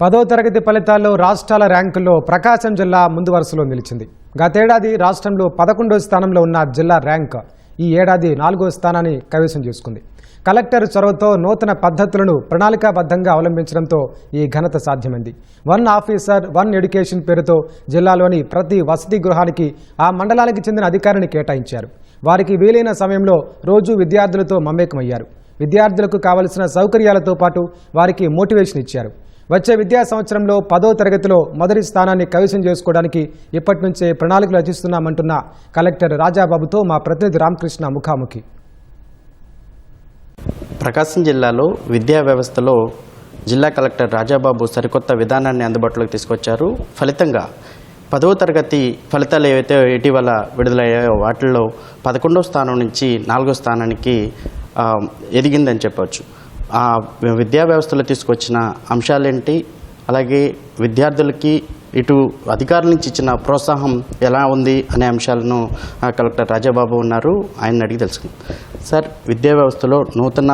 10వ తరగతి ఫలితాల్లో రాష్ట్రాల ర్యాంకుల్లో ప్రకాశం జిల్లా ముందు వరుసలో నిలిచింది. గతేడాది రాష్ట్రంలో 11వ స్థానంలో ఉన్న జిల్లా ర్యాంక్ ఈ ఏడాది 4వ స్థానాన్ని కైవసం చేసుకుంది. కలెక్టర్ చొరవతో నూతన పద్ధతులను ప్రణాళికాబద్ధంగా అవలంబించడంతో ఈ ఘనత సాధ్యమైంది. 1 ఆఫీసర్ 1 ఎడ్యుకేషన్ పేరుతో జిల్లాలోని ప్రతి వసతి గృహానికి ఆ మండలానికి చెందిన అధికారిని కేటాయించారు. వారికి వీలైన సమయంలో రోజు విద్యార్థులతో మమేకమయ్యారు. విద్యార్థులకు కావలసిన సౌకర్యాలతో పాటు వారికి మోటివేషన్ ఇచ్చారు. వచ్చే విద్యా సంవత్సరంలో 10వ తరగతిలో మొదటి స్థానాన్ని కైవసం చేసుకోవడానికి ఇప్పటి నుంచే ప్రణాళికలు రచిస్తున్నామంటున్న కలెక్టర్ రాజాబాబుతో మా ప్రతినిధి రామకృష్ణ ముఖాముఖి. ప్రకాశం జిల్లాలో విద్యా వ్యవస్థలో జిల్లా కలెక్టర్ రాజాబాబు సరికొత్త విధానాన్ని అందుబాటులోకి తీసుకొచ్చారు. ఫలితంగా 10వ తరగతి ఫలితాలు ఏవైతే ఇటీవల విడుదలయ్యాయో వాటిల్లో 11వ స్థానం నుంచి 4వ స్థానానికి ఎదిగిందని చెప్పవచ్చు. ఆ విద్యా వ్యవస్థలో తీసుకొచ్చిన అంశాలేంటి, అలాగే విద్యార్థులకి ఇటు అధికారుల నుంచి ఇచ్చిన ప్రోత్సాహం ఎలా ఉంది అనే అంశాలను కలెక్టర్ రాజాబాబు ఉన్నారు, ఆయన అడిగి తెలుసుకుందాం. సార్, విద్యా వ్యవస్థలో నూతన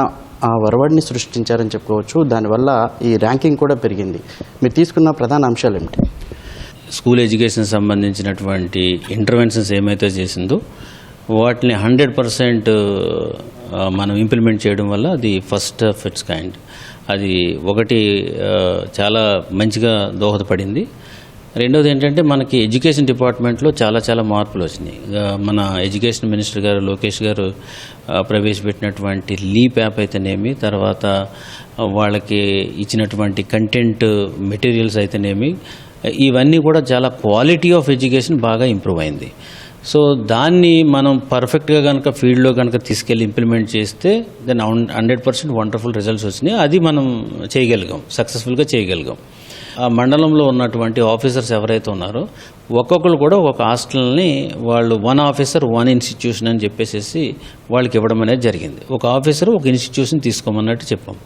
ఒరవడిని సృష్టించారని చెప్పుకోవచ్చు. దానివల్ల ఈ ర్యాంకింగ్ కూడా పెరిగింది. మీరు తీసుకున్న ప్రధాన అంశాలు ఏమిటి? స్కూల్ ఎడ్యుకేషన్ సంబంధించినటువంటి ఇంటర్వెన్షన్స్ ఏమైతే చేసిందో వాటిని 100% మనం ఇంప్లిమెంట్ చేయడం వల్ల అది ఫస్ట్ ఆఫ్ ఇట్స్ కైండ్. అది ఒకటి చాలా మంచిగా దోహదపడింది. రెండోది ఏంటంటే మనకి ఎడ్యుకేషన్ డిపార్ట్మెంట్లో చాలా మార్పులు వచ్చినాయి. మన ఎడ్యుకేషన్ మినిస్టర్ గారు లోకేష్ గారు ప్రవేశపెట్టినటువంటి లీప్ యాప్ అయితేనేమి, తర్వాత వాళ్ళకి ఇచ్చినటువంటి కంటెంట్ మెటీరియల్స్ అయితేనేమి, ఇవన్నీ కూడా చాలా క్వాలిటీ ఆఫ్ ఎడ్యుకేషన్ బాగా ఇంప్రూవ్ అయింది. సో దాన్ని మనం పర్ఫెక్ట్గా కనుక ఫీల్డ్లో కనుక తీసుకెళ్ళి ఇంప్లిమెంట్ చేస్తే దెన్ 100% వండర్ఫుల్ రిజల్ట్స్ వచ్చినాయి. అది మనం చేయగలిగాం, సక్సెస్ఫుల్గా చేయగలిగాం. ఆ మండలంలో ఉన్నటువంటి ఆఫీసర్స్ ఎవరైతే ఉన్నారో ఒక్కొక్కరు కూడా ఒక హాస్టల్ని వాళ్ళు 1 ఆఫీసర్ 1 ఇన్స్టిట్యూషన్ అని చెప్పేసి వాళ్ళకి ఇవ్వడం అనేది జరిగింది. ఒక ఆఫీసర్ ఒక ఇన్స్టిట్యూషన్ తీసుకోమన్నట్టు చెప్పాం.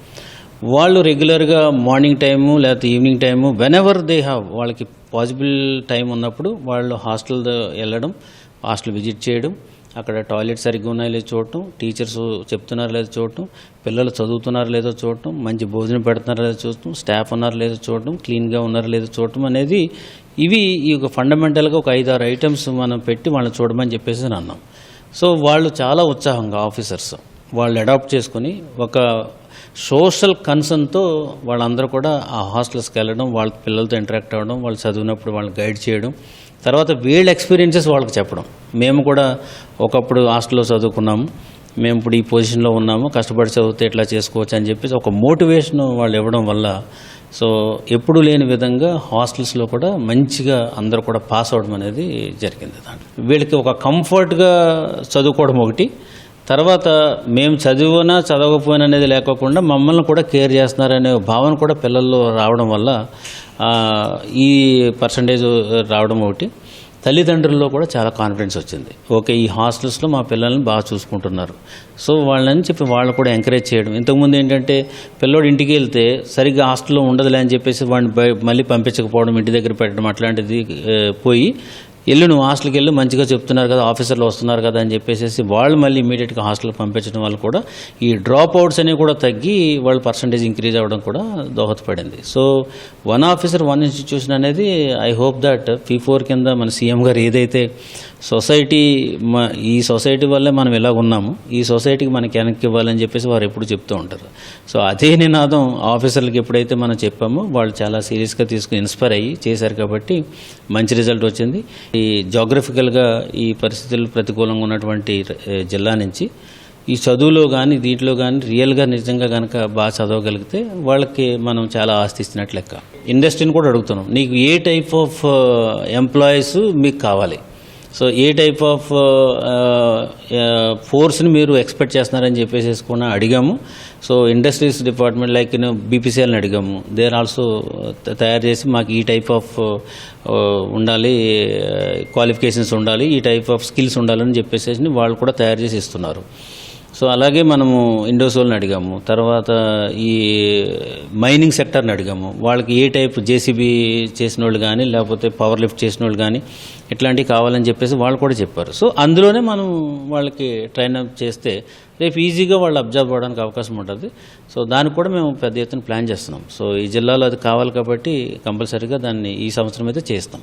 వాళ్ళు రెగ్యులర్గా మార్నింగ్ టైము లేకపోతే evening time whenever they have, వాళ్ళకి పాసిబుల్ టైం ఉన్నప్పుడు వాళ్ళు హాస్టల్ వెళ్ళడం, హాస్టల్ విజిట్ చేయడం, అక్కడ టాయిలెట్ సరిగ్గా ఉన్నాయో లేదో చూడటం, టీచర్స్ చెప్తున్నారో లేదో చూడటం, పిల్లలు చదువుతున్నారో లేదో చూడటం, మంచి భోజనం పెడుతున్నారో లేదో చూడటం, స్టాఫ్ ఉన్నారో లేదో చూడటం, క్లీన్గా ఉన్నారో లేదో చూడటం అనేది ఇవి ఒక ఫండమెంటల్గా ఒక 5-6 ఐటమ్స్ మనం పెట్టి వాళ్ళని చూడమని చెప్పేసి అన్నాం. సో వాళ్ళు చాలా ఉత్సాహంగా ఆఫీసర్స్ వాళ్ళు అడాప్ట్ చేసుకుని ఒక సోషల్ కన్సర్న్తో వాళ్ళందరూ కూడా ఆ హాస్టల్స్కి వెళ్ళడం, వాళ్ళ పిల్లలతో ఇంటరాక్ట్ అవ్వడం, వాళ్ళు చదివినప్పుడు వాళ్ళని గైడ్ చేయడం, తర్వాత వీళ్ళ ఎక్స్పీరియన్సెస్ వాళ్ళకి చెప్పడం. మేము కూడా ఒకప్పుడు హాస్టల్లో చదువుకున్నాము, మేము ఇప్పుడు ఈ పొజిషన్లో ఉన్నాము, కష్టపడి చదివితే ఎట్లా చేసుకోవచ్చు అని చెప్పేసి ఒక మోటివేషన్ వాళ్ళు ఇవ్వడం వల్ల సో ఎప్పుడు లేని విధంగా హాస్టల్స్లో కూడా మంచిగా అందరూ కూడా పాస్ అవ్వడం అనేది జరిగింది. దాంట్లో వీళ్ళకి ఒక కంఫర్ట్గా చదువుకోవడం ఒకటి, తర్వాత మేము చదివినా చదవకపోయినా అనేది లేకోకుండా మమ్మల్ని కూడా కేర్ చేస్తున్నారనే భావన కూడా పిల్లల్లో రావడం వల్ల ఈ పర్సంటేజ్ రావడం ఒకటి. తల్లిదండ్రుల్లో కూడా చాలా కాన్ఫిడెన్స్ వచ్చింది. ఓకే, ఈ హాస్టల్స్లో మా పిల్లల్ని బాగా చూసుకుంటున్నారు, సో వాళ్ళని చెప్పి వాళ్ళు కూడా ఎంకరేజ్ చేయడం. ఇంతకుముందు ఏంటంటే పిల్లోడు ఇంటికి వెళ్తే సరిగ్గా హాస్టల్లో ఉండదులే అని చెప్పేసి వాడిని మళ్ళీ పంపించకపోవడం, ఇంటి దగ్గర పెట్టడం, అట్లాంటిది పోయి నువ్వు హాస్టల్కి వెళ్ళి మంచిగా చెప్తున్నారు కదా, ఆఫీసర్లు వస్తున్నారు కదా అని చెప్పేసి వాళ్ళు మళ్ళీ ఇమీడియట్గా హాస్టల్కి పంపించడం వల్ల కూడా ఈ డ్రాప్ అవుట్స్ అనేవి కూడా తగ్గి వాళ్ళ పర్సంటేజ్ ఇంక్రీజ్ అవ్వడం కూడా దోహదపడింది. సో 1 ఆఫీసర్ 1 ఇన్స్టిట్యూషన్ అనేది ఐ హోప్ దట్ P4 కింద మన సీఎం గారు ఏదైతే సొసైటీ ఈ సొసైటీ వల్లే మనం ఇలా ఉన్నాము, ఈ సొసైటీకి మనకి వెనక్కి ఇవ్వాలని చెప్పేసి వారు ఎప్పుడు చెప్తూ ఉంటారు. సో అదే నినాదం ఆఫీసర్లకు ఎప్పుడైతే మనం చెప్పామో వాళ్ళు చాలా సీరియస్గా తీసుకుని ఇన్స్పైర్ అయ్యి చేశారు కాబట్టి మంచి రిజల్ట్ వచ్చింది. ఈ జాగ్రఫికల్గా ఈ పరిస్థితులు ప్రతికూలంగా ఉన్నటువంటి జిల్లా నుంచి ఈ చదువులో కానీ దీంట్లో కానీ రియల్గా నిజంగా కనుక బాగా చదవగలిగితే వాళ్ళకి మనం చాలా ఆస్తి ఇస్తున్నట్లు లెక్క. ఇండస్ట్రీని కూడా అడుగుతున్నాం, నీకు ఏ టైప్ ఆఫ్ ఎంప్లాయీస్ మీకు కావాలి, సో ఏ టైప్ ఆఫ్ ఫోర్స్ని మీరు ఎక్స్పెక్ట్ చేస్తున్నారని చెప్పేసి కూడా అడిగాము. సో ఇండస్ట్రీస్ డిపార్ట్మెంట్ లైక్ బీపీసీఎల్ని అడిగాము, దే ఆర్ ఆల్సో తయారు చేసి మాకు ఈ టైప్ ఆఫ్ ఉండాలి, క్వాలిఫికేషన్స్ ఉండాలి, ఈ టైప్ ఆఫ్ స్కిల్స్ ఉండాలని చెప్పేసి వాళ్ళు కూడా తయారు చేసి ఇస్తున్నారు. సో అలాగే మనము ఇండోసోల్ని అడిగాము, తర్వాత ఈ మైనింగ్ సెక్టర్ని అడిగాము. వాళ్ళకి ఏ టైప్ జేసీబీ చేసిన వాళ్ళు కానీ లేకపోతే పవర్ లిఫ్ట్ చేసిన వాళ్ళు కానీ ఇట్లాంటివి కావాలని చెప్పేసి వాళ్ళు కూడా చెప్పారు. సో అందులోనే మనం వాళ్ళకి ట్రైన్ అప్ చేస్తే రేపు ఈజీగా వాళ్ళు అబ్జర్వ్ అవ్వడానికి అవకాశం ఉంటుంది. సో దానికి కూడా మేము పెద్ద ఎత్తున ప్లాన్ చేస్తున్నాం. సో ఈ జిల్లాలో అది కావాలి కాబట్టి కంపల్సరీగా దాన్ని ఈ సంవత్సరం అయితే చేస్తాం.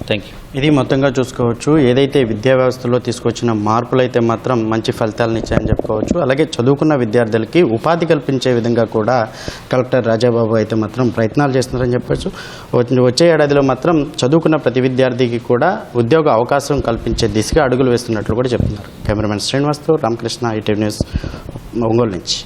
Thank you. ఇది మొత్తంగా చూసుకోవచ్చు. ఏదైతే విద్యా వ్యవస్థలో తీసుకొచ్చిన మార్పులు అయితే మాత్రం మంచి ఫలితాలను ఇచ్చాయని చెప్పుకోవచ్చు. అలాగే చదువుకున్న విద్యార్థులకి ఉపాధి కల్పించే విధంగా కూడా కలెక్టర్ రాజాబాబు అయితే మాత్రం ప్రయత్నాలు చేస్తున్నారని చెప్పవచ్చు. వచ్చే ఏడాదిలో మాత్రం చదువుకున్న ప్రతి విద్యార్థికి కూడా ఉద్యోగ అవకాశం కల్పించే దిశగా అడుగులు వేస్తున్నట్లు కూడా చెప్తున్నారు. కెమెరామెన్ శ్రీనివాస్తో రామకృష్ణ, ఈటీవీ న్యూస్, ఒంగోలు నుంచి.